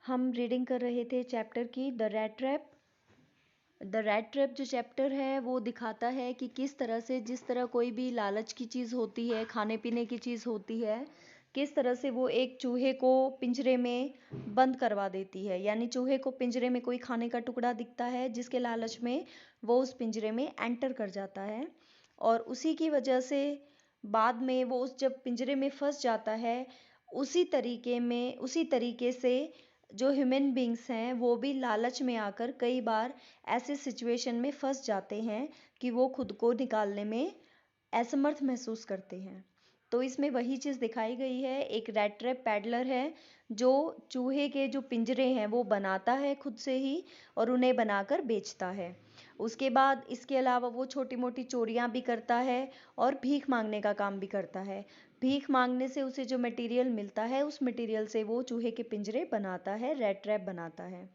हम रीडिंग कर रहे थे चैप्टर की the rat trap. The rat trap जो चैप्टर है वो दिखाता है कि किस तरह से, जिस तरह कोई भी लालच की चीज़ होती है, खाने पीने की चीज़ होती है, किस तरह से वो एक चूहे को पिंजरे में बंद करवा देती है। यानी चूहे को पिंजरे में कोई खाने का टुकड़ा दिखता है जिसके लालच में वो उस पिंजरे में एंटर कर जाता है, और उसी की वजह से बाद में वो उस जब पिंजरे में फंस जाता है, उसी तरीके से जो ह्यूमन बींग्स हैं वो भी लालच में आकर कई बार ऐसे सिचुएशन में फंस जाते हैं कि वो खुद को निकालने में असमर्थ महसूस करते हैं। तो इसमें वही चीज़ दिखाई गई है। एक रैट ट्रैप पैडलर है जो चूहे के जो पिंजरे हैं वो बनाता है खुद से ही और उन्हें बनाकर बेचता है। उसके बाद इसके अलावा वो छोटी मोटी चोरियां भी करता है और भीख मांगने का काम भी करता है। भीख मांगने से उसे जो मटेरियल मिलता है उस मटेरियल से वो चूहे के पिंजरे बनाता है, रैट ट्रैप बनाता है।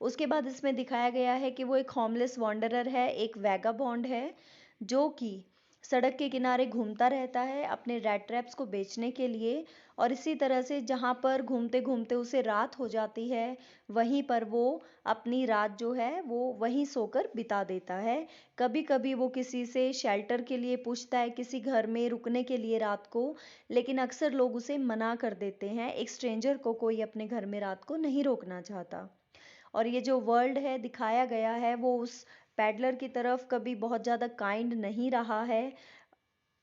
उसके बाद इसमें दिखाया गया है कि वो एक होमलेस वॉन्डरर है, एक वैगाबॉन्ड है जो कि सड़क के किनारे घूमता रहता है अपने रैट ट्रैप्स को बेचने के लिए। और इसी तरह से जहाँ पर घूमते घूमते उसे रात हो जाती है वहीं पर वो अपनी रात जो है वो वहीं सोकर बिता देता है। कभी कभी वो किसी से शेल्टर के लिए पूछता है, किसी घर में रुकने के लिए रात को, लेकिन अक्सर लोग उसे मना कर देते हैं। एक स्ट्रेंजर को कोई अपने घर में रात को नहीं रोकना चाहता। और ये जो वर्ल्ड है दिखाया गया है वो उस पैडलर की तरफ कभी बहुत ज़्यादा काइंड नहीं रहा है।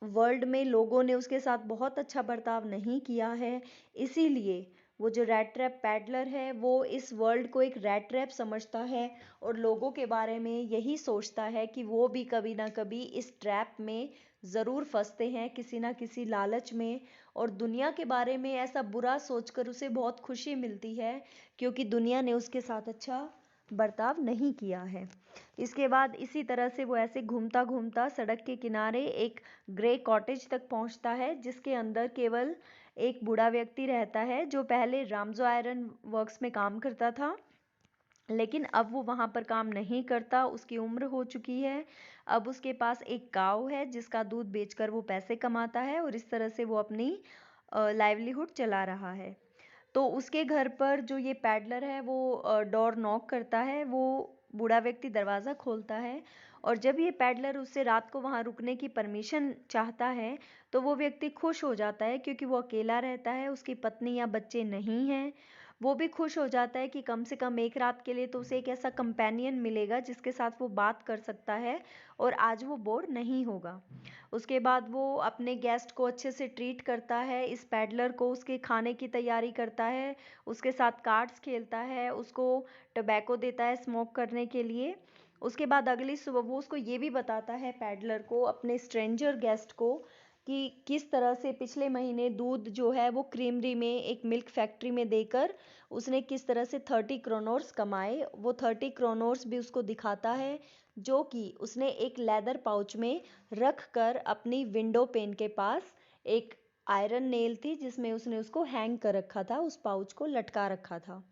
वर्ल्ड में लोगों ने उसके साथ बहुत अच्छा बर्ताव नहीं किया है। इसीलिए वो जो रैट ट्रैप पैडलर है वो इस वर्ल्ड को एक रैट ट्रैप समझता है और लोगों के बारे में यही सोचता है कि वो भी कभी ना कभी इस ट्रैप में ज़रूर फंसते हैं, किसी ना किसी लालच में। और दुनिया के बारे में ऐसा बुरा सोचकर उसे बहुत खुशी मिलती है क्योंकि दुनिया ने उसके साथ अच्छा बर्ताव नहीं किया है। इसके बाद इसी तरह से वो ऐसे घूमता घूमता सड़क के किनारे एक ग्रे कॉटेज तक पहुंचता है जिसके अंदर केवल एक बूढ़ा व्यक्ति रहता है जो पहले रामजो आयरन वर्क्स में काम करता था, लेकिन अब वो वहाँ पर काम नहीं करता, उसकी उम्र हो चुकी है। अब उसके पास एक काऊ है जिसका दूध बेचकर वो पैसे कमाता है और इस तरह से वो अपनी लाइवलीहुड चला रहा है। तो उसके घर पर जो ये पैडलर है वो डोर नॉक करता है। वो बूढ़ा व्यक्ति दरवाज़ा खोलता है और जब ये पैडलर उससे रात को वहाँ रुकने की परमिशन चाहता है तो वो व्यक्ति खुश हो जाता है क्योंकि वो अकेला रहता है, उसकी पत्नी या बच्चे नहीं हैं। वो भी खुश हो जाता है कि कम से कम एक रात के लिए तो उसे एक ऐसा कंपेनियन मिलेगा जिसके साथ वो बात कर सकता है और आज वो बोर नहीं होगा। उसके बाद वो अपने गेस्ट को अच्छे से ट्रीट करता है, इस पैडलर को उसके खाने की तैयारी करता है, उसके साथ कार्ड्स खेलता है, उसको टबैको देता है स्मोक करने के लिए। उसके बाद अगली सुबह वो उसको ये भी बताता है पैडलर को, अपने स्ट्रेंजर गेस्ट को, कि किस तरह से पिछले महीने दूध जो है वो क्रीमरी में एक मिल्क फैक्ट्री में देकर उसने किस तरह से 30 क्रोनोर्स कमाए। वो 30 क्रोनोर्स भी उसको दिखाता है जो कि उसने एक लेदर पाउच में रख कर अपनी विंडो पेन के पास एक आयरन नेल थी जिसमें उसने उसको हैंग कर रखा था, उस पाउच को लटका रखा था।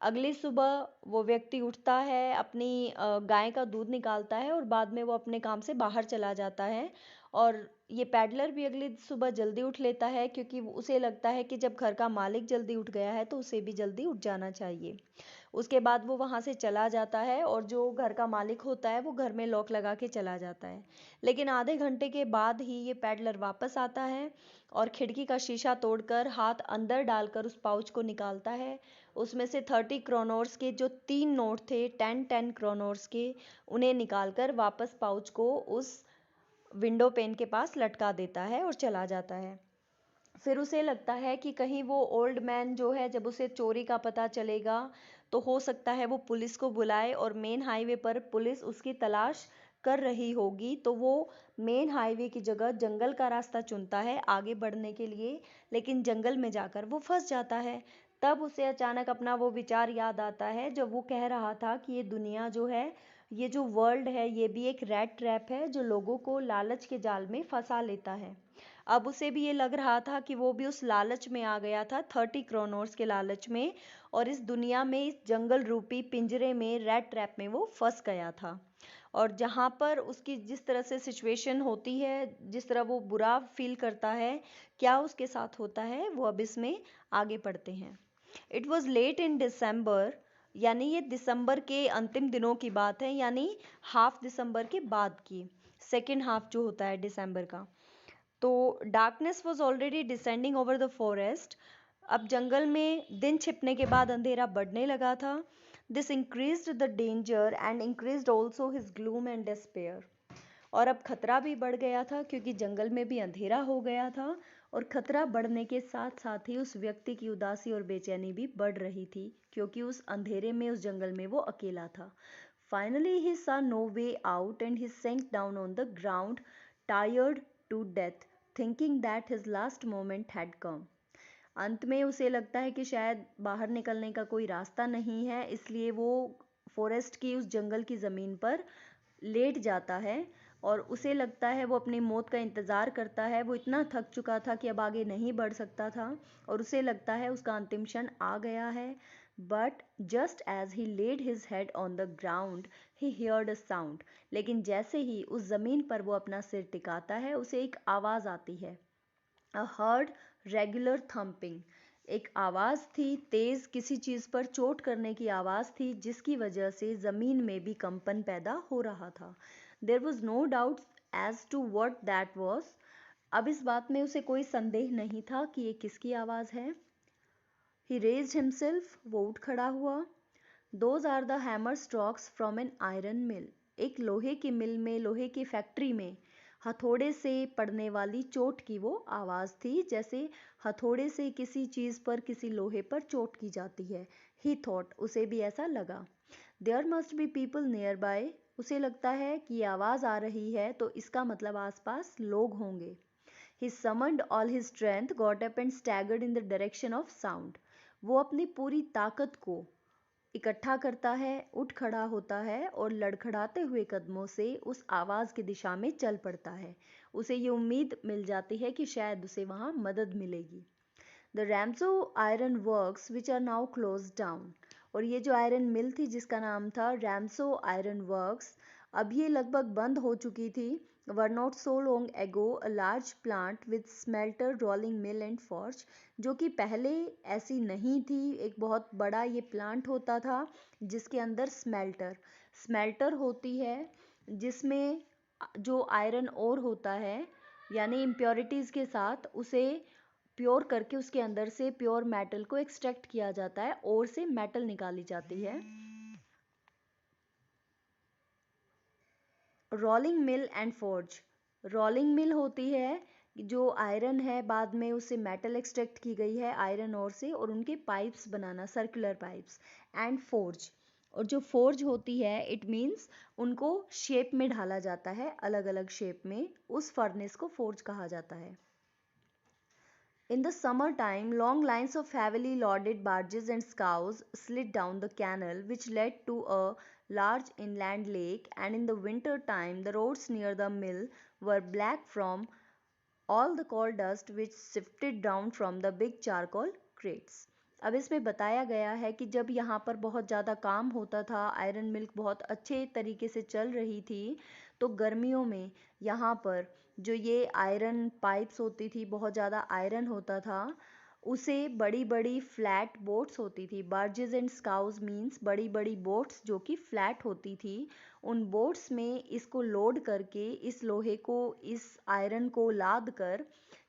अगली सुबह वो व्यक्ति उठता है, अपनी गाय का दूध निकालता है और बाद में वो अपने काम से बाहर चला जाता है। और ये पैडलर भी अगली सुबह जल्दी उठ लेता है क्योंकि उसे लगता है कि जब घर का मालिक जल्दी उठ गया है तो उसे भी जल्दी उठ जाना चाहिए। उसके बाद वो वहाँ से चला जाता है और जो घर का मालिक होता है वो घर में लॉक लगा के चला जाता है। लेकिन आधे घंटे के बाद ही ये पैडलर वापस आता है और खिड़की का शीशा तोड़कर हाथ अंदर डालकर उस पाउच को निकालता है। उसमें से 30 क्रोनोर्स के जो 3 नोट थे, 10-10 क्रोनोर्स के, उन्हें निकालकर वापस पाउच को उस विंडो पेन के पास लटका देता है और चला जाता है। फिर उसे लगता है कि कहीं वो ओल्ड मैन जो है, जब उसे चोरी का पता चलेगा तो हो सकता है वो पुलिस को बुलाए और मेन हाईवे पर पुलिस उसकी तलाश कर रही होगी, तो वो मेन हाईवे की जगह जंगल का रास्ता चुनता है आगे बढ़ने के लिए। लेकिन जंगल में जाकर वो फंस जाता है। तब उसे अचानक अपना वो विचार याद आता है जब वो कह रहा था कि ये दुनिया जो है, ये जो वर्ल्ड है, ये भी एक रैट ट्रैप है जो लोगों को लालच के जाल में फंसा लेता है। अब उसे भी ये लग रहा था कि वो भी उस लालच में आ गया था, 30 क्रोनोर्स के लालच में, और इस दुनिया में, इस जंगल रूपी पिंजरे में, रैट ट्रैप में वो फंस गया था। और जहाँ पर उसकी जिस तरह से सिचुएशन होती है, जिस तरह वो बुरा फील करता है, क्या उसके साथ होता है, वो अब इसमें आगे पढ़ते हैं। इट वॉज लेट इन दिसंबर, यानी ये दिसंबर के अंतिम दिनों की बात है, यानी हाफ दिसंबर के बाद की, सेकेंड हाफ जो होता है दिसंबर का। तो darkness was already descending over the forest. अब जंगल में दिन छिपने के बाद अंधेरा बढ़ने लगा था। This increased the danger and increased also his gloom and despair. और अब खतरा भी बढ़ गया था क्योंकि जंगल में भी अंधेरा हो गया था, और खतरा बढ़ने के साथ साथ ही उस व्यक्ति की उदासी और बेचैनी भी बढ़ रही थी क्योंकि उस अंधेरे में, उस जंगल में वो अकेला था। Finally he saw no way out and he sank down on the ground, tired to death, thinking that his last moment had come. अंत में उसे लगता है कि शायद बाहर निकलने का कोई रास्ता नहीं है, इसलिए वो फॉरेस्ट की, उस जंगल की ज़मीन पर लेट जाता है और उसे लगता है, वो अपनी मौत का इंतज़ार करता है। वो इतना थक चुका था कि अब आगे नहीं बढ़ सकता था और उसे लगता है उसका अंतिम क्षण आ गया है। But just as he laid his head on the ground he heard a sound. लेकिन जैसे ही उस ज़मीन पर वो अपना सिर टिकाता है, उसे एक आवाज़ आती है। A herd regular thumping. एक आवाज़ थी, तेज़ किसी चीज़ पर चोट करने की आवाज़ थी, जिसकी वजह से ज़मीन में भी कंपन पैदा हो रहा था। There was no doubt as to what that was. अब इस बात में उसे कोई संदेह नहीं था कि ये किसकी आवाज़ है। ही रेज्ड हिमसेल्फ, वो उठ खड़ा हुआ। Those are the hammer strokes from an iron mill. एक लोहे की मिल में, लोहे की फैक्ट्री में हथौड़े से पड़ने वाली चोट की वो आवाज़ थी, जैसे हथौड़े से किसी चीज़ पर, किसी लोहे पर चोट की जाती है। ही थॉट, उसे भी ऐसा लगा। There must be people nearby. उसे लगता है कि ये आवाज़ आ रही है तो इसका मतलब आसपास लोग होंगे। He summoned all his strength, got up and staggered in the direction of sound. वो अपनी पूरी ताकत को इकट्ठा करता है, उठ खड़ा होता है और लड़खड़ाते हुए कदमों से उस आवाज़ की दिशा में चल पड़ता है। उसे ये उम्मीद मिल जाती है कि शायद उसे वहाँ मदद मिलेगी। The Ramsjo iron works which are now close down. और ये जो आयरन मिल थी जिसका नाम था रैम्सो आयरन वर्क्स, अब ये लगभग बंद हो चुकी थी। Were not so long ago a large plant with smelter, rolling mill and forge. जो कि पहले ऐसी नहीं थी। एक बहुत बड़ा ये प्लांट होता था जिसके अंदर स्मेल्टर स्मेल्टर होती है, जिसमें जो आयरन ओर होता है, यानी इम्प्योरिटीज़ के साथ उसे प्योर करके उसके अंदर से प्योर मेटल को एक्सट्रैक्ट किया जाता है, और से मेटल निकाली जाती है। Rolling mill and forge. Rolling mill होती है जो आयरन है, बाद में उससे मेटल एक्सट्रैक्ट की गई है आयरन ओर से, और उनके pipes banana, circular pipes. And forge, और जो फोर्ज होती है, इट मीन्स उनको शेप में ढाला जाता है, अलग अलग शेप में, उस फर्नेस को फोर्ज कहा जाता है। In the summertime, long lines of heavily loaded barges and scows slid down the canal, which led to a large inland lake, and in the winter time, the roads near the mill were black from all the coal dust which sifted down from the big charcoal crates. अब इसमें बताया गया है कि जब यहाँ पर बहुत ज़्यादा काम होता था, आयरन मिल्क बहुत अच्छे तरीके से चल रही थी, तो गर्मियों में यहाँ पर जो ये आयरन पाइप्स होती थी, बहुत ज़्यादा आयरन होता था, उसे बड़ी बड़ी फ्लैट बोट्स होती थी। बार्जेस एंड स्काउज मीन्स बड़ी बड़ी बोट्स जो कि फ्लैट होती थी। उन बोट्स में इसको लोड करके, इस लोहे को, इस आयरन को लाद कर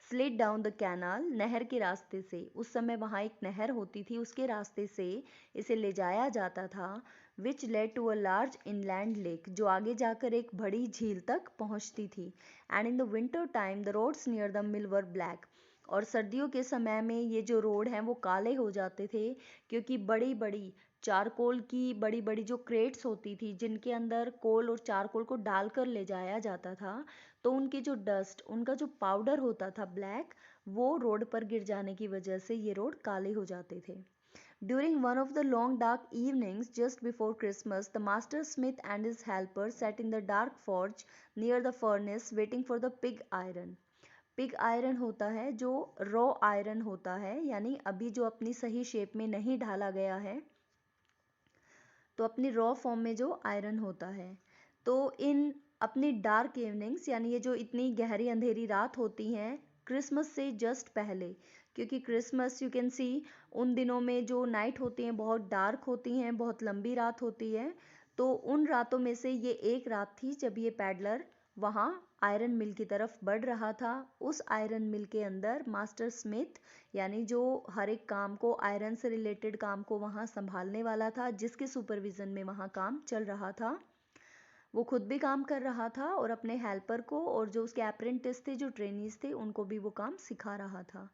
स्लिड डाउन द कैनाल, नहर के रास्ते से, उस समय वहाँ एक नहर होती थी, उसके रास्ते से इसे ले जाया जाता था। Which led to a large inland lake, जो आगे जाकर एक बड़ी झील तक पहुँचती थी। And in the winter time the roads near the mill were black. और सर्दियों के समय में ये जो रोड हैं वो काले हो जाते थे, क्योंकि बड़ी बड़ी चारकोल की बड़ी बड़ी जो क्रेट्स होती थी, जिनके अंदर कोल और चारकोल को डालकर ले जाया जाता था, तो उनकी जो डस्ट, उनका जो पाउडर होता था ब्लैक, वो रोड पर गिर जाने की वजह से ये रोड काले हो जाते थे। During one of the long dark evenings just before Christmas, the master smith and his helper sat in the dark forge near the furnace waiting for the pig iron. Pig iron होता है जो raw iron होता है, यानी अभी जो अपनी सही शेप में नहीं ढाला गया है, तो अपनी रॉ फॉर्म में जो आयरन होता है। तो इन अपनी डार्क इवनिंग्स, यानी ये जो इतनी गहरी अंधेरी रात होती हैं क्रिसमस से जस्ट पहले, क्योंकि क्रिसमस यू कैन सी उन दिनों में जो नाइट होती हैं बहुत डार्क होती हैं, बहुत लंबी रात होती है। तो उन रातों में से ये एक रात थी जब ये पैडलर वहाँ आयरन मिल की तरफ बढ़ रहा था। उस आयरन मिल के अंदर मास्टर स्मिथ यानी जो हर एक काम को आयरन से रिलेटेड काम को वहाँ संभालने वाला था, जिसके सुपरविजन में वहाँ काम चल रहा था, वो खुद भी काम कर रहा था और अपने हेल्पर को और जो उसके अप्रेंटिस थे, जो ट्रेनीज थे, उनको भी वो काम सिखा रहा था।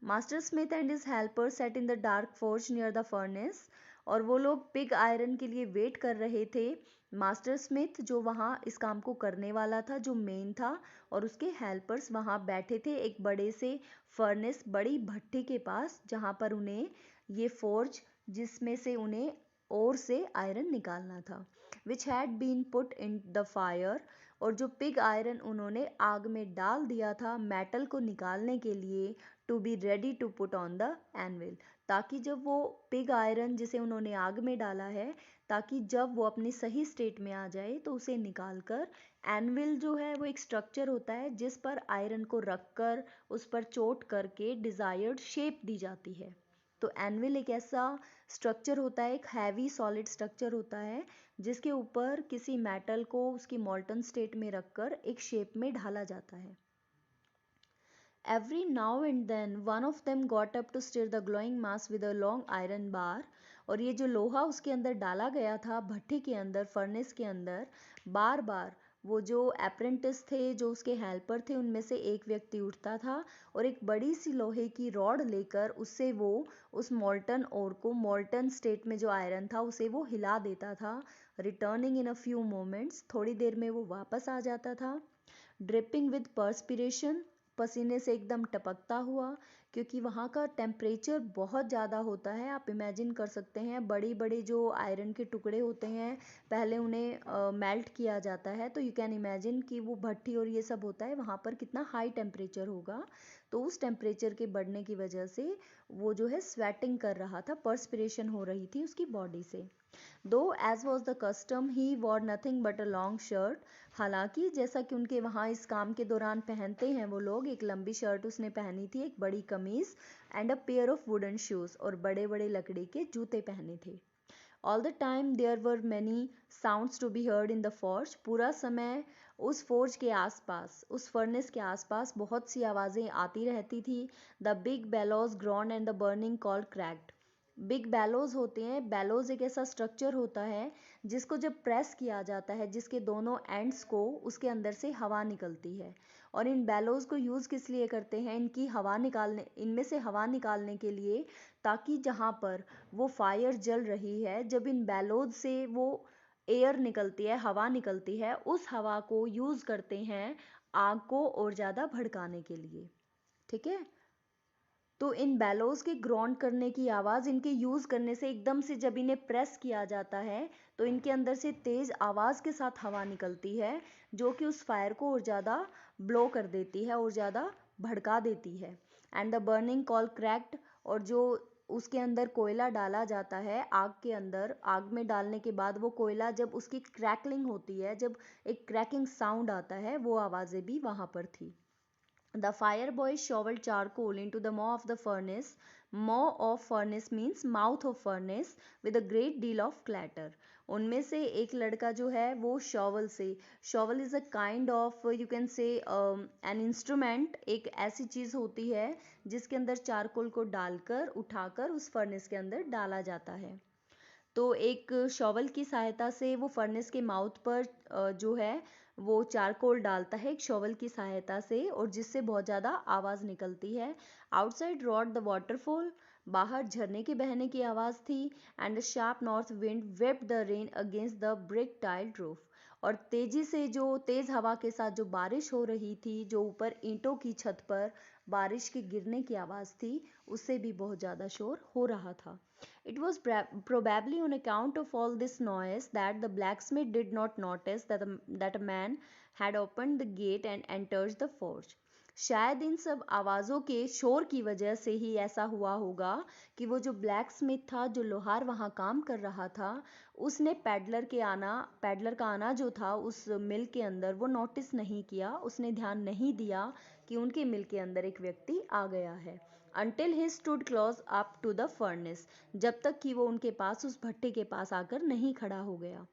Master Smith and his helper set in the dark forge near the furnace, और वो लोग पिग आयरन के लिए वेट कर रहे थे। मास्टर स्मिथ जो वहाँ इस काम को करने वाला था, जो मेन था, और उसके हेल्पर्स वहाँ बैठे थे एक बड़े से फर्नेस, बड़ी भट्टी के पास, जहाँ पर उन्हें ये फोर्ज, जिसमें से उन्हें ओर से आयरन निकालना था, which had been put in the fire, और जो पिग आयरन उन्होंने आग में डाल दिया था मेटल को निकालने के लिए, to be ready to put on the anvil, ताकि जब वो पिग आयरन जिसे उन्होंने आग में डाला है, ताकि जब वो अपनी सही स्टेट में आ जाए तो उसे निकाल कर, एनविल जो है वो एक स्ट्रक्चर होता है जिस पर आयरन को रखकर उस पर चोट करके डिज़ायर्ड शेप दी जाती है। तो एनविल एक ऐसा स्ट्रक्चर होता है, एक हैवी सॉलिड स्ट्रक्चर होता है, जिसके ऊपर किसी मेटल को उसकी मॉल्टन स्टेट में रखकर एक शेप में ढाला जाता है। Every now and then one of them got up to stir the glowing mass with a long iron bar, और ये जो लोहा उसके अंदर डाला गया था भट्टी के अंदर, फर्नेस के अंदर, बार बार वो जो अप्रेंटिस थे, जो उसके हेल्पर थे, उनमें से एक व्यक्ति उठता था और एक बड़ी सी लोहे की रॉड लेकर उससे वो उस मॉल्टन ओर को, मॉल्टन स्टेट में जो आयरन था, उसे वो हिला देता था। Returning in a few moments, थोड़ी देर में वो वापस आ जाता था। ड्रिपिंग विद पर्सपिरेशन, पसीने से एकदम टपकता हुआ, क्योंकि वहाँ का टेम्परेचर बहुत ज़्यादा होता है। आप इमेजिन कर सकते हैं, बड़ी बड़ी जो आयरन के टुकड़े होते हैं, पहले उन्हें मेल्ट किया जाता है, तो यू कैन इमेजिन कि वो भट्टी और ये सब होता है, वहाँ पर कितना हाई टेम्परेचर होगा। तो उस टेम्परेचर के बढ़ने की वजह से वो जो है स्वेटिंग कर रहा था, पर्सपिरेशन हो रही थी उसकी बॉडी से। Though as was the custom he wore nothing but a long shirt, हालांकि जैसा कि उनके वहाँ इस काम के दौरान पहनते हैं वो लोग, एक लंबी शर्ट उसने पहनी थी, एक बड़ी कमीज, and a pair of wooden shoes, और बड़े बड़े लकड़ी के जूते पहने थे। All the time there were many sounds to be heard in the forge, पूरा समय उस फोर्ज के आसपास, उस फर्नेस के आसपास बहुत सी आवाज़ें आती रहती थी। The big bellows groan and the burning coal cracked, big bellows होते हैं, बैलोज एक ऐसा स्ट्रक्चर होता है जिसको जब प्रेस किया जाता है, जिसके दोनों एंड्स को, उसके अंदर से हवा निकलती है। और इन बैलोज को यूज़ किस लिए करते हैं, इनकी हवा निकालने, इनमें से हवा निकालने के लिए, ताकि जहाँ पर वो फायर जल रही है, जब इन बैलोज से वो एयर निकलती है, हवा निकलती है, उस हवा को यूज़ करते हैं आग को और ज़्यादा भड़काने के लिए। ठीक है, तो इन बैलोज के ग्राउंड करने की आवाज़, इनके यूज़ करने से एकदम से जब इन्हें प्रेस किया जाता है तो इनके अंदर से तेज़ आवाज़ के साथ हवा निकलती है, जो कि उस फायर को और ज़्यादा ब्लो कर देती है और ज़्यादा भड़का देती है। And the burning coal cracked, और जो उसके अंदर कोयला डाला जाता है आग के अंदर, आग में डालने के बाद वो कोयला जब उसकी क्रैकलिंग होती है, जब एक क्रैकिंग साउंड आता है, वो आवाज़ें भी वहाँ पर थी। The fire boys shoveled charcoal into the maw of the furnace. Maw of furnace means mouth of furnace with a great deal of clatter. उनमें से एक लड़का जो है वो शॉवल से, shovel is a kind of you can say an instrument, एक ऐसी चीज़ होती है जिसके अंदर चारकोल को डालकर उठाकर उस फर्नेस के अंदर डाला जाता है। तो एक शॉवल की सहायता से वो फर्नेस के माउथ पर जो है वो चारकोल डालता है एक शॉवल की सहायता से, और जिससे बहुत ज़्यादा आवाज़ निकलती है। आउटसाइड रॉड द वाटरफॉल, बाहर झरने के बहने की आवाज़ थी। And sharp north wind vaped the rain against the brick tiled roof, और तेजी से जो तेज़ हवा के साथ जो बारिश हो रही थी, जो ऊपर ईंटों की छत पर बारिश के गिरने की आवाज़ थी, उससे भी बहुत ज़्यादा शोर हो रहा था। It was probably on account of all this noise that the blacksmith did not notice that a man had opened the gate and entered the forge. शायद इन सब आवाज़ों के शोर की वजह से ही ऐसा हुआ होगा कि वो जो ब्लैक स्मिथ था, जो लोहार वहाँ काम कर रहा था, उसने पैडलर का आना जो था उस मिल के अंदर, वो नोटिस नहीं किया, उसने ध्यान नहीं दिया कि उनके मिल के अंदर एक व्यक्ति आ गया है। until he stood close up to the furnace, जब तक कि वो उनके पास उस भट्टे के पास आकर नहीं खड़ा हो गया.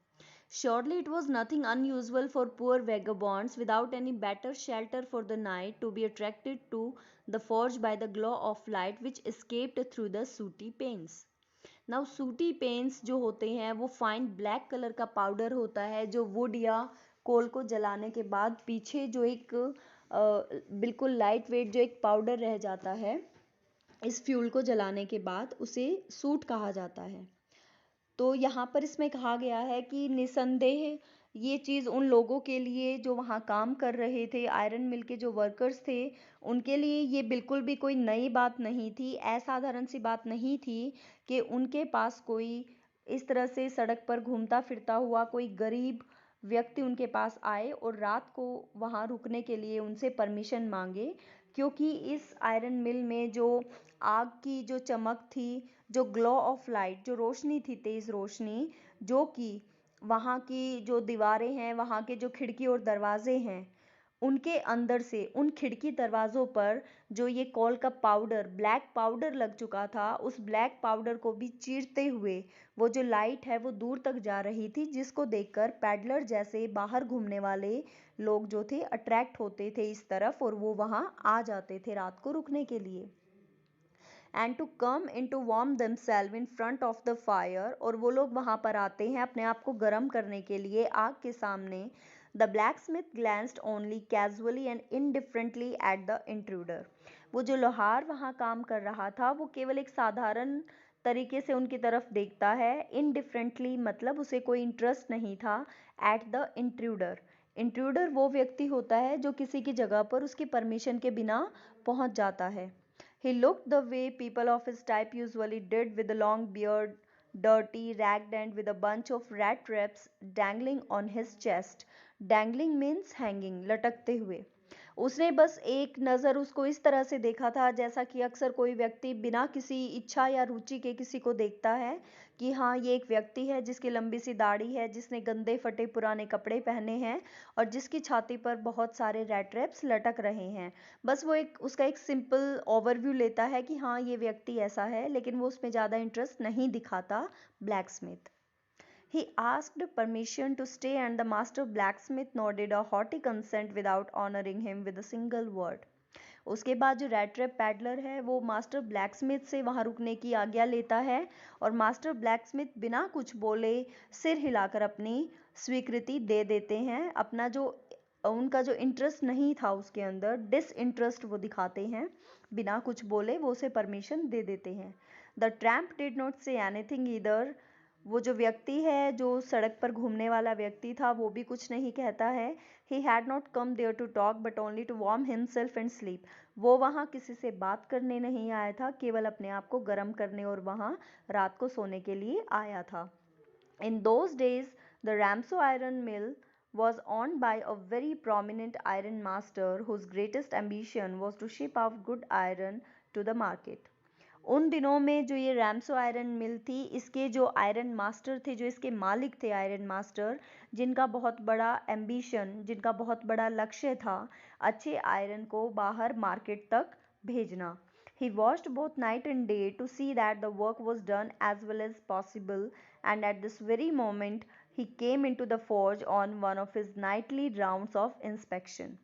Surely it was nothing unusual for poor vagabonds without any better shelter for the night to be attracted to the forge by the glow of light which escaped through the sooty panes. Now sooty panes जो होते हैं वो fine black colour का powder होता है जो would या कोल को जलाने के बाद पीछे जो एक बिल्कुल लाइट वेट जो एक पाउडर रह जाता है इस फ्यूल को जलाने के बाद उसे सूट कहा जाता है. तो यहाँ पर इसमें कहा गया है कि निसंदेह ये चीज़ उन लोगों के लिए जो वहाँ काम कर रहे थे, आयरन मिल के जो वर्कर्स थे, उनके लिए ये बिल्कुल भी कोई नई बात नहीं थी, असाधारण सी बात नहीं थी कि उनके पास कोई इस तरह से सड़क पर घूमता फिरता हुआ कोई गरीब व्यक्ति उनके पास आए और रात को वहाँ रुकने के लिए उनसे परमिशन मांगे, क्योंकि इस आयरन मिल में जो आग की जो चमक थी, जो ग्लो ऑफ लाइट, जो रोशनी थी, तेज रोशनी, जो कि वहाँ की जो दीवारें हैं, वहाँ के जो खिड़की और दरवाजे हैं, उनके अंदर से उन खिड़की दरवाज़ों पर जो ये कोल का पाउडर, ब्लैक पाउडर लग चुका था, उस ब्लैक पाउडर को भी चीरते हुए वो जो लाइट है वो दूर तक जा रही थी, जिसको देखकर पैडलर जैसे बाहर घूमने वाले लोग जो थे अट्रैक्ट होते थे इस तरफ और वो वहाँ आ जाते थे रात को रुकने के लिए. And to come in to warm themselves in front of the fire, और वो लोग वहाँ पर आते हैं अपने आप को गर्म करने के लिए आग के सामने. The blacksmith glanced only casually and indifferently at the intruder. वो जो लोहार वहाँ काम कर रहा था वो केवल एक साधारण तरीके से उनकी तरफ देखता है. इनडिफरेंटली मतलब उसे कोई इंटरेस्ट नहीं था. एट द इंट्रूडर, इंट्रूडर वो व्यक्ति होता है जो किसी की जगह पर उसकी परमिशन के बिना पहुंच जाता है. He looked the way people of his type usually did, with a long beard, dirty, ragged, and with a bunch of rat traps dangling on his chest. Dangling means hanging, लटकते हुए. उसने बस एक नज़र उसको इस तरह से देखा था जैसा कि अक्सर कोई व्यक्ति बिना किसी इच्छा या रुचि के किसी को देखता है कि हाँ ये एक व्यक्ति है जिसकी लंबी सी दाढ़ी है, जिसने गंदे फटे पुराने कपड़े पहने हैं और जिसकी छाती पर बहुत सारे रैट रैप्स लटक रहे हैं. बस वो एक उसका एक सिंपल ओवरव्यू लेता है कि हाँ ये व्यक्ति ऐसा है, लेकिन वो उसमें ज़्यादा इंटरेस्ट नहीं दिखाता black Smith. He asked permission to stay and the master blacksmith nodded a hearty consent without honoring him with a single word. उसके बाद जो रेड ट्रैप पैडलर है वो मास्टर ब्लैकस्मिथ से वहाँ रुकने की आज्ञा लेता है और मास्टर ब्लैकस्मिथ बिना कुछ बोले सिर हिलाकर अपनी स्वीकृति दे देते हैं. अपना जो उनका जो इंटरेस्ट नहीं था उसके अंदर, डिसइंटरेस्ट वो दिखाते हैं, बिना कुछ बोले वो उसे परमिशन दे देते हैं. The tramp did not say anything either. वो जो व्यक्ति है जो सड़क पर घूमने वाला व्यक्ति था वो भी कुछ नहीं कहता है. He had not come there to talk but only to warm himself and sleep. वो वहाँ किसी से बात करने नहीं आया था, केवल अपने आप को गर्म करने और वहाँ रात को सोने के लिए आया था. In those days the Ramsjo iron mill was owned by a very prominent iron master whose greatest ambition was to ship out good iron to the market. उन दिनों में जो ये रैम्सो आयरन मिल थी, इसके जो आयरन मास्टर थे, जो इसके मालिक थे आयरन मास्टर, जिनका बहुत बड़ा एम्बिशन, जिनका बहुत बड़ा लक्ष्य था अच्छे आयरन को बाहर मार्केट तक भेजना. He watched both night and day to see that the work was done as well as possible, and at this very moment he came into the forge on one of his nightly rounds of inspection.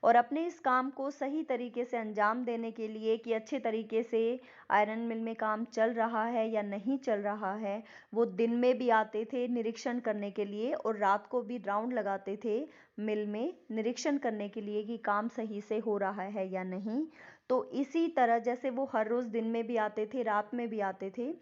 और अपने इस काम को सही तरीके से अंजाम देने के लिए कि अच्छे तरीके से आयरन मिल में काम चल रहा है या नहीं चल रहा है, वो दिन में भी आते थे निरीक्षण करने के लिए और रात को भी राउंड लगाते थे मिल में निरीक्षण करने के लिए कि काम सही से हो रहा है या नहीं. तो इसी तरह जैसे वो हर रोज़ दिन में भी आते थे, रात में भी आते थे,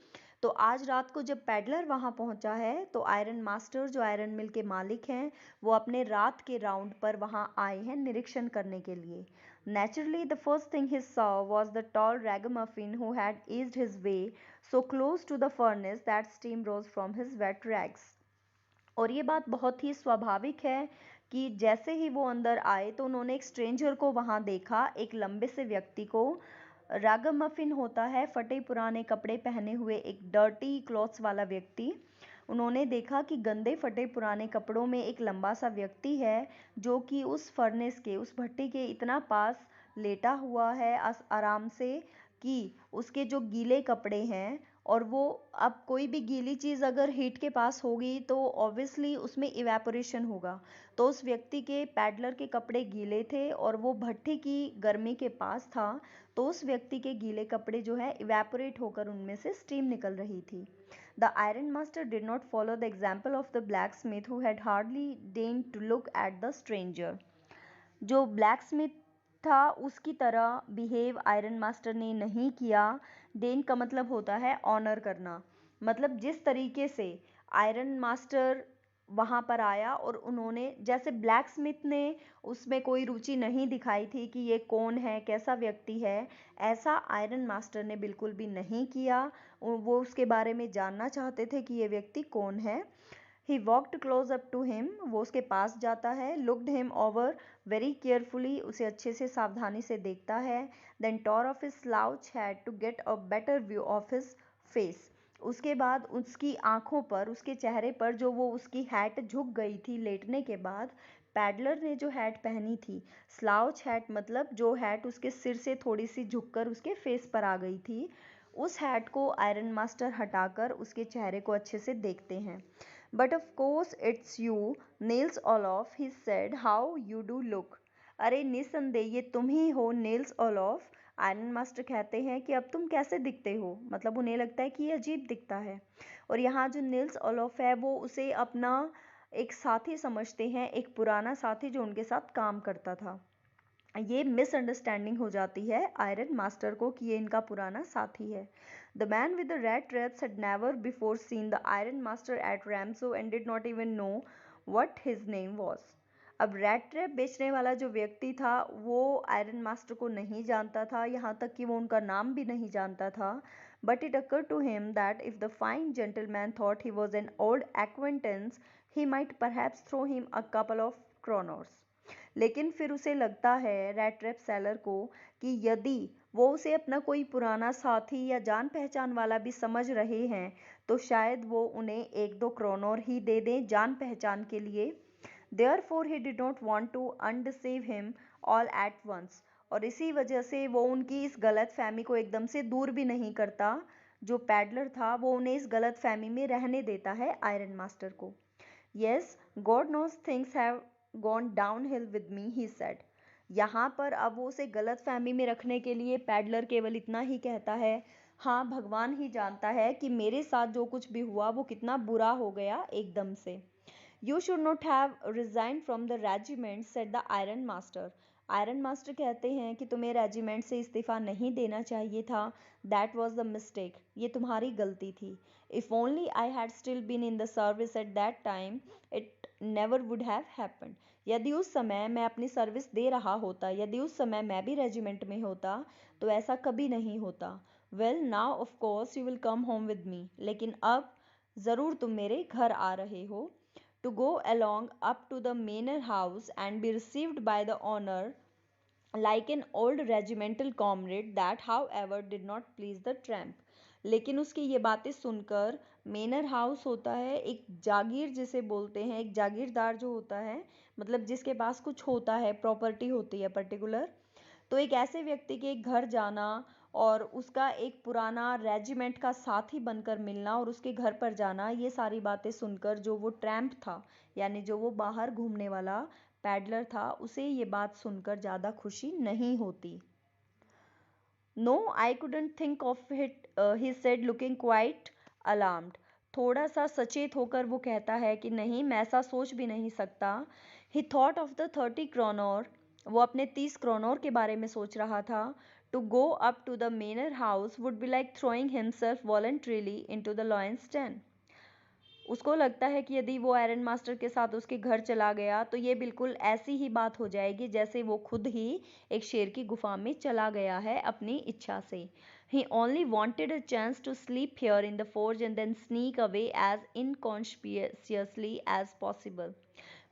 तो आज रात को जब पैडलर वहाँ पहुँचा है तो आयरन मास्टर जो आयरन मिल के मालिक हैं वो अपने रात के राउंड पर वहाँ आए हैं निरीक्षण करने के लिए. Naturally, the first thing he saw was the tall ragamuffin who had eased his way so close to the furnace that steam rose from his wet rags. और ये बात बहुत ही स्वाभाविक है कि जैसे ही वो अंदर आए तो उन्होंने एक स्ट्रेंजर को वहाँ देखा, एक लंबे से व्यक्ति को. रागमफिन होता है फटे पुराने कपड़े पहने हुए एक डर्टी क्लॉथ्स वाला व्यक्ति. उन्होंने देखा कि गंदे फटे पुराने कपड़ों में एक लंबा सा व्यक्ति है जो कि उस फर्नेस के, उस भट्टी के इतना पास लेटा हुआ है आराम से कि उसके जो गीले कपड़े हैं, और वो अब कोई भी गीली चीज़ अगर हीट के पास होगी तो ऑब्वियसली उसमें इवेपोरेशन होगा। तो उस व्यक्ति के पैडलर के कपड़े गीले थे और वो भट्ठी की गर्मी के पास था, तो उस व्यक्ति के गीले कपड़े जो है इवेपोरेट होकर उनमें से स्टीम निकल रही थी। The iron master did not follow the example of the blacksmith who had hardly deigned to look at the stranger. जो ब्लैक स्मिथ था उसकी तरह बिहेव आयरन मास्टर ने नहीं किया। डेन का मतलब होता है ऑनर करना, मतलब जिस तरीके से आयरन मास्टर वहाँ पर आया और उन्होंने, जैसे ब्लैक स्मिथ ने उसमें कोई रुचि नहीं दिखाई थी कि ये कौन है, कैसा व्यक्ति है, ऐसा आयरन मास्टर ने बिल्कुल भी नहीं किया। वो उसके बारे में जानना चाहते थे कि ये व्यक्ति कौन है। He walked close up to him, वो उसके पास जाता है, looked him over very carefully, उसे अच्छे से सावधानी से देखता है, then tore off his slouch hat to get a better view of his face। उसके बाद उसकी आंखों पर, उसके चेहरे पर जो वो उसकी हैट झुक गई थी लेटने के बाद, पैडलर ने जो हैट पहनी थी, स्लाउच हैट मतलब जो हैट उसके सिर से थोड़ी सी झुककर उसके फेस पर आ गई थी, उस हैट को आयरन मास्टर हटाकर उसके चेहरे को अच्छे से देखते हैं। But of course it's you, Niels Olof, he said, how you do look। अरे निस्संदेह ये तुम ही हो नील्स ओलोफ। आयरन मास्टर कहते हैं कि अब तुम कैसे दिखते हो, मतलब उन्हें लगता है कि ये अजीब दिखता है। और यहाँ जो नील्स ओलोफ है वो उसे अपना एक साथी समझते हैं, एक पुराना साथी जो उनके साथ काम करता था। ये मिसअंडरस्टैंडिंग हो जाती है आयरन मास्टर को कि ये इनका पुराना साथी है। The man with the red traps had never before seen the iron master at Ramso and did not even know what his name was। अब रेड ट्रैप बेचने वाला जो व्यक्ति था वो आयरन मास्टर को नहीं जानता था, यहाँ तक कि वो उनका नाम भी नहीं जानता था। But it occurred to him that if the fine gentleman thought he was an old acquaintance, he might perhaps throw him a couple of kronors। लेकिन फिर उसे लगता है रेड ट्रैप सेलर को कि यदि वो उसे अपना कोई पुराना साथी या जान पहचान वाला भी समझ रहे हैं तो शायद वो उन्हें एक दो क्रोनोर ही दे दें जान पहचान के लिए। Therefore he did not want to undeceive him all at once। और इसी वजह से वो उनकी इस गलत फहमी को एकदम से दूर भी नहीं करता। जो पैडलर था वो उन्हें इस गलत फहमी में रहने देता है आयरन मास्टर को। Yes, God knows things have gone downhill with me, he said। यहाँ पर अब वो उसे गलत फहमी में रखने के लिए पैडलर केवल इतना ही कहता है, हाँ भगवान ही जानता है कि मेरे साथ जो कुछ भी हुआ वो कितना बुरा हो गया एकदम से। You should not have resigned from the regiment, said the iron master। Iron master कहते हैं कि तुम्हें रेजिमेंट से इस्तीफा नहीं देना चाहिए था। दैट वॉज द मिस्टेक, ये तुम्हारी गलती थी। If only I had still been in the service at that time it never would have happened. यदि उस समय मैं अपनी सर्विस दे रहा होता, यदि उस समय मैं भी रेजिमेंट में होता तो ऐसा कभी नहीं होता। Well now of course you will come home with me, लेकिन अब ज़रूर तुम मेरे घर आ रहे हो। To go along up to the manor house and be received by the honor like an old regimental comrade, that however did not please the tramp। लेकिन उसकी ये बातें सुनकर, मेनर हाउस होता है एक जागीर जिसे बोलते हैं, एक जागीरदार जो होता है, मतलब जिसके पास कुछ होता है, प्रॉपर्टी होती है पर्टिकुलर, तो एक ऐसे व्यक्ति के घर जाना और उसका एक पुराना रेजिमेंट का साथी बनकर मिलना और उसके घर पर जाना, ये सारी बातें सुनकर जो वो ट्रैम्प था, यानी जो वो बाहर घूमने वाला पैडलर था, उसे ये बात सुनकर ज़्यादा खुशी नहीं होती। No I couldn't think of it, he said looking quite alarmed. थोड़ा सा सचेत होकर वो कहता है कि नहीं, मैं ऐसा सोच भी नहीं सकता। ही थॉट ऑफ द 30 क्रोनोर, वो अपने 30 क्रोनोर के बारे में सोच रहा था। To go up to the manor house would be like throwing himself voluntarily into the lion's den. उसको लगता है कि यदि वो आयरन मास्टर के साथ उसके घर चला गया तो ये बिल्कुल ऐसी ही बात हो जाएगी जैसे वो खुद ही एक शेर की गुफा में चला गया है अपनी इच्छा से। He only wanted a chance to sleep here in the forge and then sneak away as inconspicuously as possible.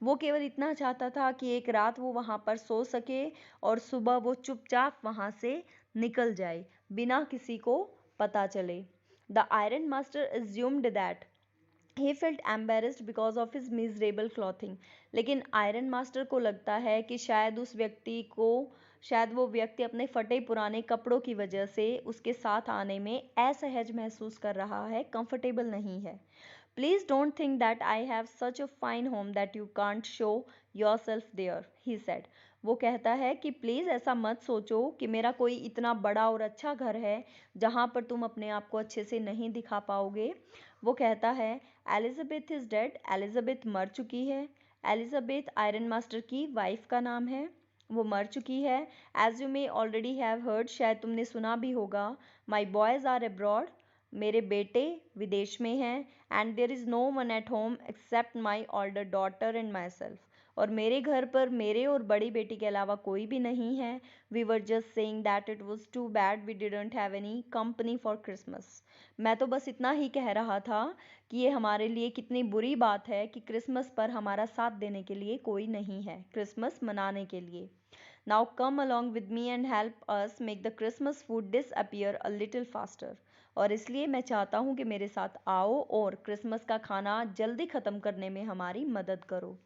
वो केवल इतना चाहता था कि एक रात वो वहाँ पर सो सके और सुबह वो चुपचाप वहाँ से निकल जाए बिना किसी को पता चले। The iron master assumed that he felt embarrassed because of his miserable clothing। लेकिन आयरन मास्टर को लगता है कि शायद उस व्यक्ति को शायद वो व्यक्ति अपने फटे पुराने कपड़ों की वजह से उसके साथ आने में असहज महसूस कर रहा है, कंफर्टेबल नहीं है। Please don't think that I have such a fine home that you can't show yourself there, he said. वो कहता है कि प्लीज़ ऐसा मत सोचो कि मेरा कोई इतना बड़ा और अच्छा घर है जहाँ पर तुम अपने आप को अच्छे से नहीं दिखा पाओगे। वो कहता है एलिजाबेथ इज़ डेड, एलिजाबेथ मर चुकी है। एलिजाबेथ आयरन मास्टर की वाइफ का नाम है, वो मर चुकी है। As you may already have heard, शायद तुमने सुना भी होगा, माई बॉयज़ आर अब्रॉड, मेरे बेटे विदेश में हैं। And there is no one at home except my older daughter and myself, और मेरे घर पर मेरे और बड़ी बेटी के अलावा कोई भी नहीं है। We were just saying that it was too bad we didn't have any company for Christmas. मैं तो बस इतना ही कह रहा था कि ये हमारे लिए कितनी बुरी बात है कि क्रिसमस पर हमारा साथ देने के लिए कोई नहीं है, क्रिसमस मनाने के लिए। Now come along with me and help us make the Christmas food disappear a little faster. और इसलिए मैं चाहता हूँ कि मेरे साथ आओ और क्रिसमस का खाना जल्दी ख़त्म करने में हमारी मदद करो।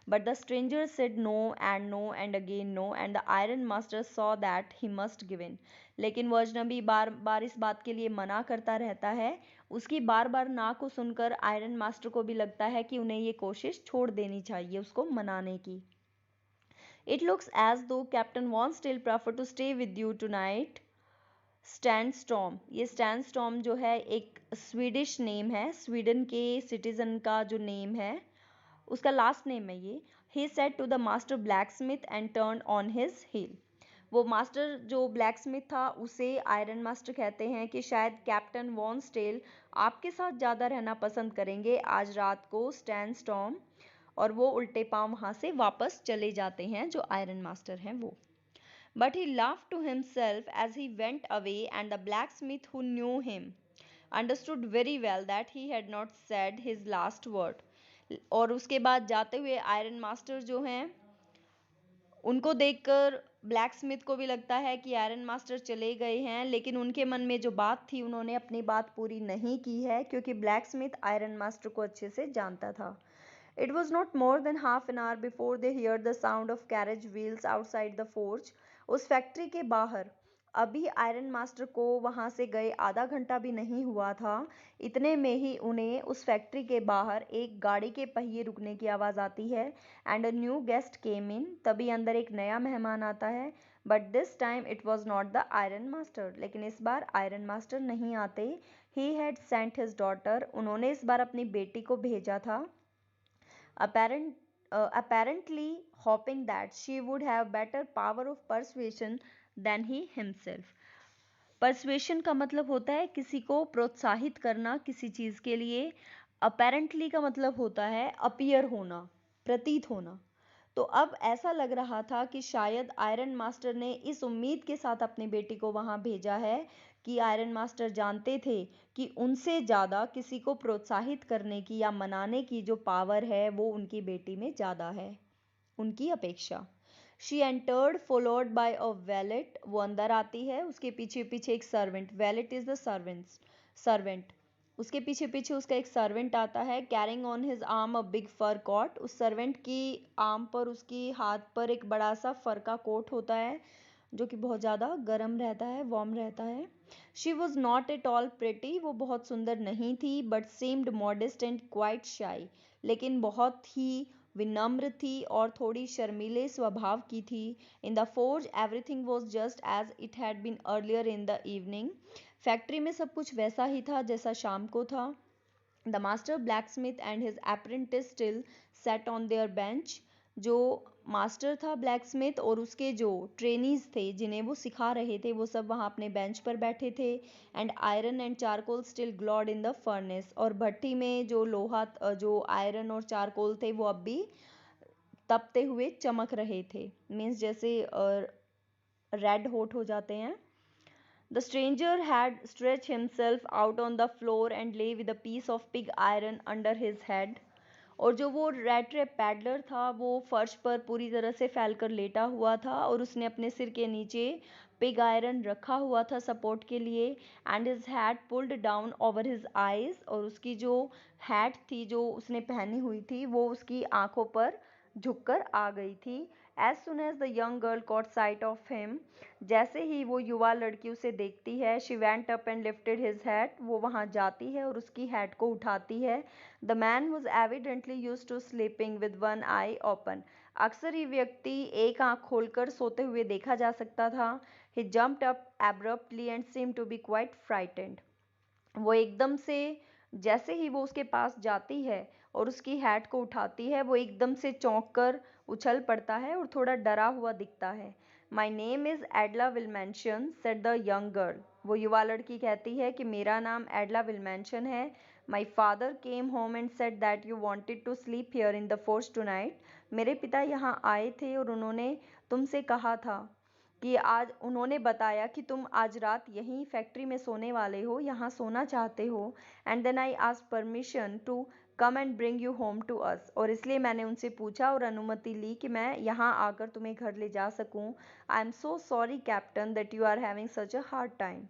But the stranger said no and again no, and the iron master saw that he must give in. लेकिन वो अजनबी बार बार इस बात के लिए मना करता रहता है। उसकी बार बार ना को सुनकर आयरन मास्टर को भी लगता है कि उन्हें ये कोशिश छोड़ देनी चाहिए उसको मनाने की। It looks as though Captain von Stahle prefer to stay with you tonight Stjernstrom. ये स्टैंडस्टॉर्म जो है एक स्वीडिश नेम है, स्वीडन के सिटीजन का जो नेम है उसका लास्ट नेम है ये। He said to the master blacksmith and turn on his heel. वो मास्टर जो ब्लैक स्मिथ था उसे आयरन मास्टर कहते हैं कि शायद कैप्टन वॉन स्टेल आपके साथ ज़्यादा रहना पसंद करेंगे आज रात को स्टैंडस्टॉर्म, और वो उल्टे पांव वहाँ से वापस चले जाते हैं जो आयरन मास्टर हैं वो। But he laughed to himself as he went away, and the blacksmith, who knew him, understood very well that he had not said his last word. और उसके बाद जाते हुए आयरन मास्टर जो हैं उनको देखकर ब्लैक स्मिथ को भी लगता है कि आयरन मास्टर चले गए हैं, लेकिन उनके मन में जो बात थी उन्होंने अपनी बात पूरी नहीं की है, क्योंकि ब्लैक स्मिथ आयरन मास्टर को अच्छे से जानता था। It was not more than half an hour before they heard the sound of carriage wheels outside the forge. उस फैक्ट्री के बाहर अभी आयरन मास्टर को वहां से गए आधा घंटा भी नहीं हुआ था, इतने में ही उन्हें उस फैक्ट्री के बाहर एक गाड़ी के पहिए रुकने की आवाज़ आती है। एंड अ न्यू गेस्ट केम इन, तभी अंदर एक नया मेहमान आता है। But this time it was not the iron master, लेकिन इस बार आयरन मास्टर नहीं आते। He had sent his daughter, उन्होंने इस बार अपनी बेटी को भेजा था। apparently hoping that she would have better power of persuasion than he himself. persuasion का मतलब होता है किसी को प्रोत्साहित करना किसी चीज़ के लिए। apparently का मतलब होता है अपीयर होना, प्रतीत होना। तो अब ऐसा लग रहा था कि शायद आयरन मास्टर ने इस उम्मीद के साथ अपनी बेटी को वहां भेजा है कि आयरन मास्टर जानते थे कि उनसे ज़्यादा किसी को प्रोत्साहित करने की या मनाने की जो पावर है वो उनकी बेटी में ज़्यादा है उनकी अपेक्षा। She entered followed by a valet, वो अंदर आती है, उसके पीछे पीछे एक servant, valet is the servant, उसके पीछे पीछे उसका एक सर्वेंट आता है। Carrying on his arm a big fur coat, उस सर्वेंट की आर्म पर उसकी हाथ पर एक बड़ा सा फर का कोट होता है जो कि बहुत ज़्यादा गर्म रहता है, वार्म रहता है। She was not at all pretty, वो बहुत सुंदर नहीं थी, but seemed modest and quite शाई, लेकिन बहुत ही विनम्र थी और थोड़ी शर्मीले स्वभाव की थी। In the forge everything was just as it had been earlier in the evening, factory में सब कुछ वैसा ही था जैसा शाम को था। The master blacksmith and his apprentice still set on their bench, जो मास्टर था ब्लैक स्मिथ और उसके जो ट्रेनीज थे जिन्हें वो सिखा रहे थे वो सब वहाँ अपने बेंच पर बैठे थे। And iron and charcoal still glowed in the furnace, और भट्टी में जो लोहा जो आयरन और चारकोल थे वो अब भी तपते हुए चमक रहे थे, मीन्स जैसे रेड हॉट हो जाते हैं। The stranger had stretched himself out on the floor and lay with a piece of pig iron under his head. और जो वो रेड ट्रैप पैडलर था वो फर्श पर पूरी तरह से फैलकर लेटा हुआ था और उसने अपने सिर के नीचे पिग आयरन रखा हुआ था सपोर्ट के लिए। And his hat pulled down over his eyes, और उसकी जो हैट थी जो उसने पहनी हुई थी वो उसकी आंखों पर झुककर आ गई थी। As soon as the young girl caught sight of him, जैसे ही वो युवा लड़की उसे देखती है, she went up and lifted his hat, वो वहाँ जाती है और उसकी हैट को उठाती है. The man was evidently used to sleeping with one eye open. अक्सर ही व्यक्ति एक आंख खोलकर सोते हुए देखा जा सकता था. He jumped up abruptly and seemed to be quite frightened. वो एकदम से, जैसे ही वो उसके पास जाती है और उसकी हैट को उठाती है, वो एकदम से चौंक कर उछल पड़ता है और थोड़ा डरा हुआ दिखता है. My name is Edla Willmansson, said the young girl. वो युवा लड़की कहती है कि मेरा नाम एडला विलमेंशन है. My father came home and said that you wanted to sleep here in the forge tonight. मेरे पिता यहाँ आए थे और उन्होंने तुमसे कहा था कि आज, उन्होंने बताया कि तुम आज रात यहीं फैक्ट्री में सोने वाले हो, यहाँ सोना चाहते हो. And then I asked permission to come and bring you home to us. और इसलिए मैंने उनसे पूछा और अनुमति ली कि मैं यहाँ आकर तुम्हें घर ले जा सकूँ. I am so sorry captain that you are having such a hard time.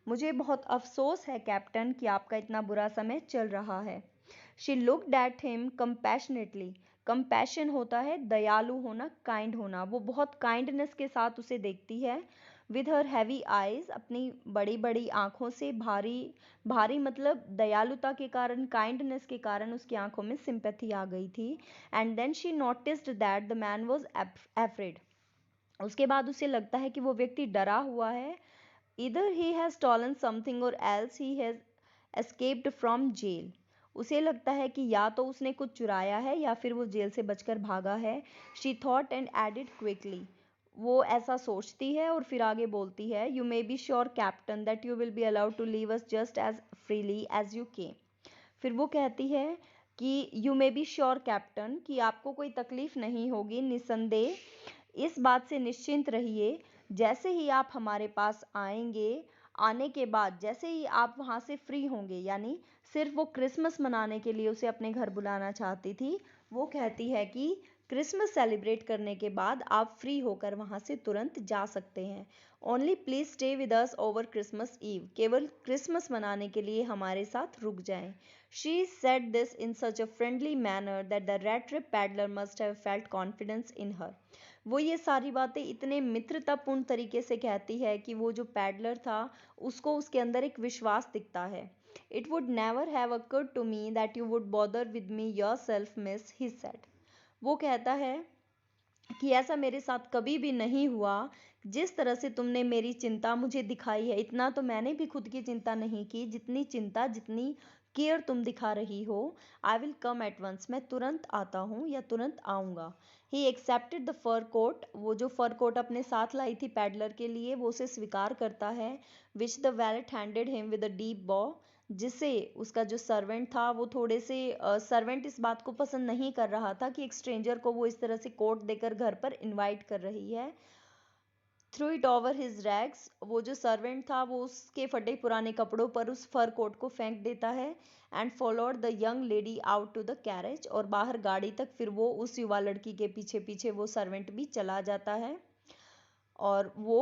मुझे बहुत अफसोस है कैप्टन कि आपका इतना बुरा समय चल रहा है. She looked at him compassionately. Compassion होता है दयालु होना, काइंड होना. वो बहुत काइंडनेस के साथ उसे देखती है. विद हर हैवी आईज, अपनी बड़ी बड़ी आंखों से, भारी भारी मतलब दयालुता के कारण, काइंडनेस के कारण उसकी आंखों में सिंपैथी आ गई थी. And then she noticed that the man was afraid. उसके बाद उसे लगता है कि वो व्यक्ति डरा हुआ है. Either he has stolen something or else he has escaped from jail. उसे लगता है कि या तो उसने कुछ चुराया है या फिर वो जेल से बचकर भागा है. She thought and added quickly. वो ऐसा सोचती है और फिर आगे बोलती है, you may be sure captain that you will be allowed to leave us just as freely as you came. फिर वो कहती है कि you may be sure captain, कि आपको कोई तकलीफ नहीं होगी, निसंदेह इस बात से निश्चिंत रहिए. जैसे ही आप हमारे पास आएंगे, आने के बाद जैसे ही आप वहाँ से फ्री होंगे, यानी सिर्फ वो क्रिसमस मनाने के लिए उसे अपने घर बुलाना चाहती थी. वो कहती है कि क्रिसमस सेलिब्रेट करने के बाद आप फ्री होकर वहाँ से तुरंत जा सकते हैं. Only please stay with us over Christmas eve. केवल क्रिसमस मनाने के लिए हमारे साथ रुक जाएं. She said this in such a friendly manner that the rat trap peddler must have felt confidence in her. वो ये सारी बातें इतने मित्रतापूर्ण तरीके से कहती है कि वो जो पैडलर था, उसको उसके अंदर एक विश्वास दिखता है. It would never have occurred to me that you would bother with me yourself miss, he said. वो कहता है कि ऐसा मेरे साथ कभी भी नहीं हुआ. जिस तरह से तुमने मेरी चिंता मुझे दिखाई है, इतना तो मैंने भी खुद की चिंता नहीं की जितनी चिंता, जितनी केयर तुम दिखा रही हो. I will come at once. मैं तुरंत आता हूँ या तुरंत आऊँगा. He accepted the fur coat. वो जो फर कोट अपने साथ लाई थी पैडलर के लिए, वो उसे स्वीकार करता है. Which the wallet handed him with a deep बॉ. जिसे उसका जो सर्वेंट था, वो थोड़े से सर्वेंट इस बात को पसंद नहीं कर रहा था कि एक स्ट्रेंजर को वो इस तरह से कोट देकर घर पर इनवाइट कर रही है. Through it over his rags. वो जो सर्वेंट था वो उसके फटे पुराने कपड़ों पर उस फर कोट को फेंक देता है. And followed the young lady out to the carriage. और बाहर गाड़ी तक फिर वो उस युवा लड़की के पीछे पीछे वो सर्वेंट भी चला जाता है और वो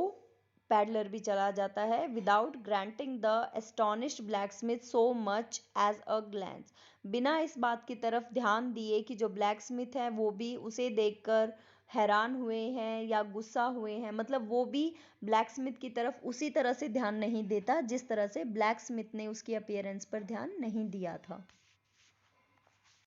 पैडलर भी चला जाता है. Without granting the astonished blacksmith so much as a glance. बिना इस बात की तरफ ध्यान दिए कि जो ब्लैकस्मिथ है वो भी उसे देखकर हैरान हुए हैं या गुस्सा हुए हैं, मतलब वो भी ब्लैकस्मिथ की तरफ उसी तरह से ध्यान नहीं देता जिस तरह से ब्लैकस्मिथ ने उसकी अपीयरेंस पर ध्यान नहीं दिया था.